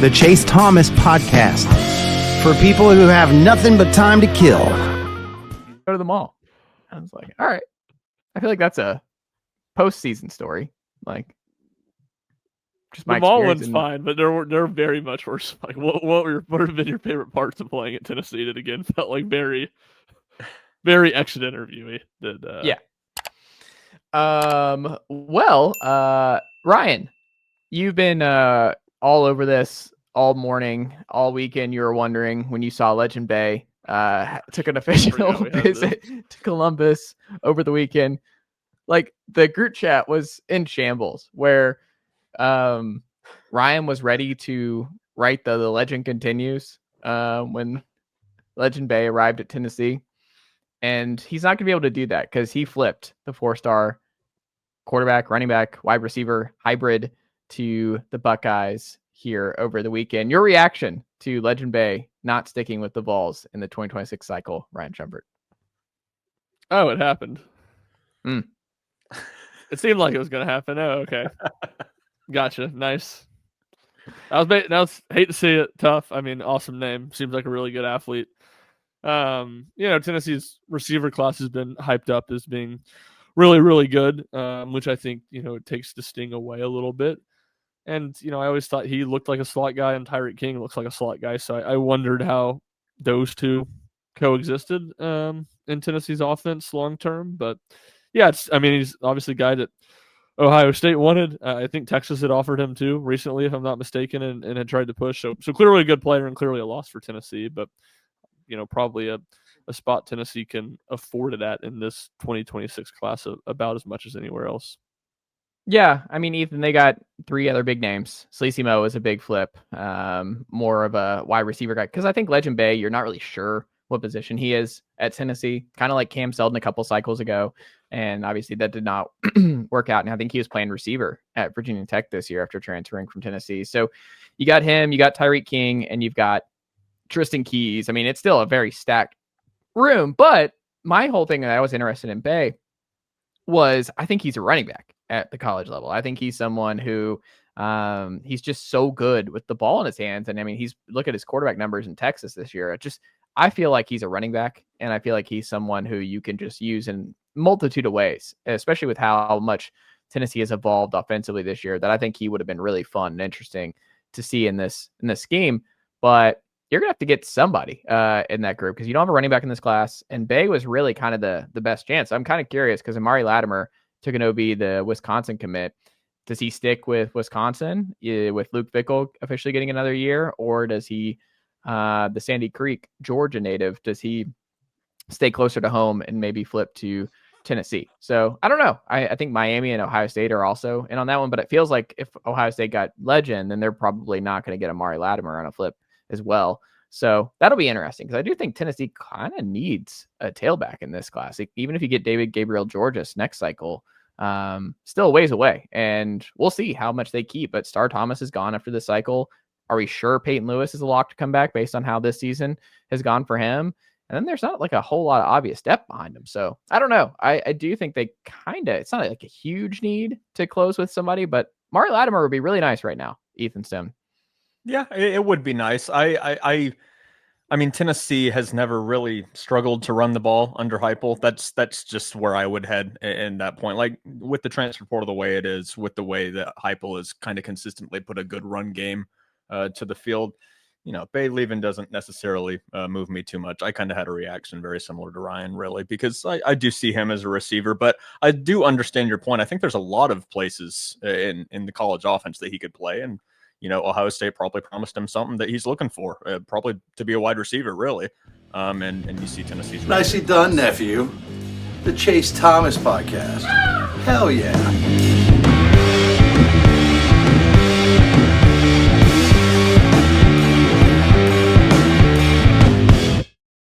the Chase Thomas podcast, for people who have nothing but time to kill. Go to the mall. I was like, all right. I feel like that's a postseason story. Like, just my the mall experience one's in- fine, but they're very much worse. Like, what have been your favorite parts of playing at Tennessee? That again felt like very, very exit interviewy. Yeah. Well, Ryan, you've been all over this all morning, all weekend. You were wondering when you saw Legend Bay took an official visit to Columbus over the weekend. Like, the group chat was in shambles, where Ryan was ready to write the legend continues when Legend Bay arrived at Tennessee. And he's not going to be able to do that because he flipped the 4-star quarterback, running back, wide receiver hybrid to the Buckeyes here over the weekend. Your reaction to Legend Bay not sticking with the Vols in the 2026 cycle, Ryan Schumpert? Oh, it happened. Mm. It seemed like it was going to happen. Oh, okay. Gotcha. Nice. Hate to see it. Tough. I mean, awesome name. Seems like a really good athlete. Tennessee's receiver class has been hyped up as being really, really good, which I think, it takes the sting away a little bit. And, I always thought he looked like a slot guy, and Tyreek King looks like a slot guy. So I wondered how those two coexisted in Tennessee's offense long term. But yeah, he's obviously a guy that Ohio State wanted. I think Texas had offered him too recently, if I'm not mistaken, and had tried to push. So clearly a good player and clearly a loss for Tennessee. But probably a spot Tennessee can afford it at in this 2026 class about as much as anywhere else. Yeah, I mean, Ethan, they got 3 other big names. Sleazy Mo is a big flip, more of a wide receiver guy. Because I think Legend Bay, you're not really sure what position he is at Tennessee. Kind of like Cam Seldon a couple cycles ago. And obviously that did not work out. And I think he was playing receiver at Virginia Tech this year after transferring from Tennessee. So you got him, you got Tyreek King, and you've got Tristan Keys. I mean, it's still a very stacked room. But my whole thing that I was interested in Bay was, I think he's a running back at the college level. I think he's someone who he's just so good with the ball in his hands. And I mean, look at his quarterback numbers in Texas this year. I feel like he's a running back, and I feel like he's someone who you can just use in multitude of ways, especially with how much Tennessee has evolved offensively this year, that I think he would have been really fun and interesting to see in this scheme. But you're going to have to get somebody in that group because you don't have a running back in this class. And Bay was really kind of the best chance. I'm kind of curious because Amari Latimer took an OB, the Wisconsin commit. Does he stick with Wisconsin with Luke Fickell officially getting another year? Or does he, the Sandy Creek, Georgia native, does he stay closer to home and maybe flip to Tennessee? So I don't know. I think Miami and Ohio State are also in on that one, but it feels like if Ohio State got Legend, then they're probably not going to get Amari Latimer on a flip as well. So that'll be interesting because I do think Tennessee kind of needs a tailback in this class. Even if you get David Gabriel Georges next cycle, still a ways away, and we'll see how much they keep. But Star Thomas is gone after this cycle. Are we sure Peyton Lewis is a lock to come back based on how this season has gone for him? And then there's not like a whole lot of obvious depth behind him. So I don't know. I do think they it's not like a huge need to close with somebody, but Amari Latimer would be really nice right now, Ethan Stone. Yeah, it would be nice. I mean, Tennessee has never really struggled to run the ball under Heupel. That's just where I would head in that point. Like with the transfer portal the way it is, with the way that Heupel has kind of consistently put a good run game to the field, Bay leaving doesn't necessarily move me too much. I kind of had a reaction very similar to Ryan, really, because I do see him as a receiver, but I do understand your point. I think there's a lot of places in the college offense that he could play, and Ohio State probably promised him something that he's looking for, probably to be a wide receiver, really. And you see Tennessee's nicely done, nephew. The Chase Thomas podcast. Hell yeah.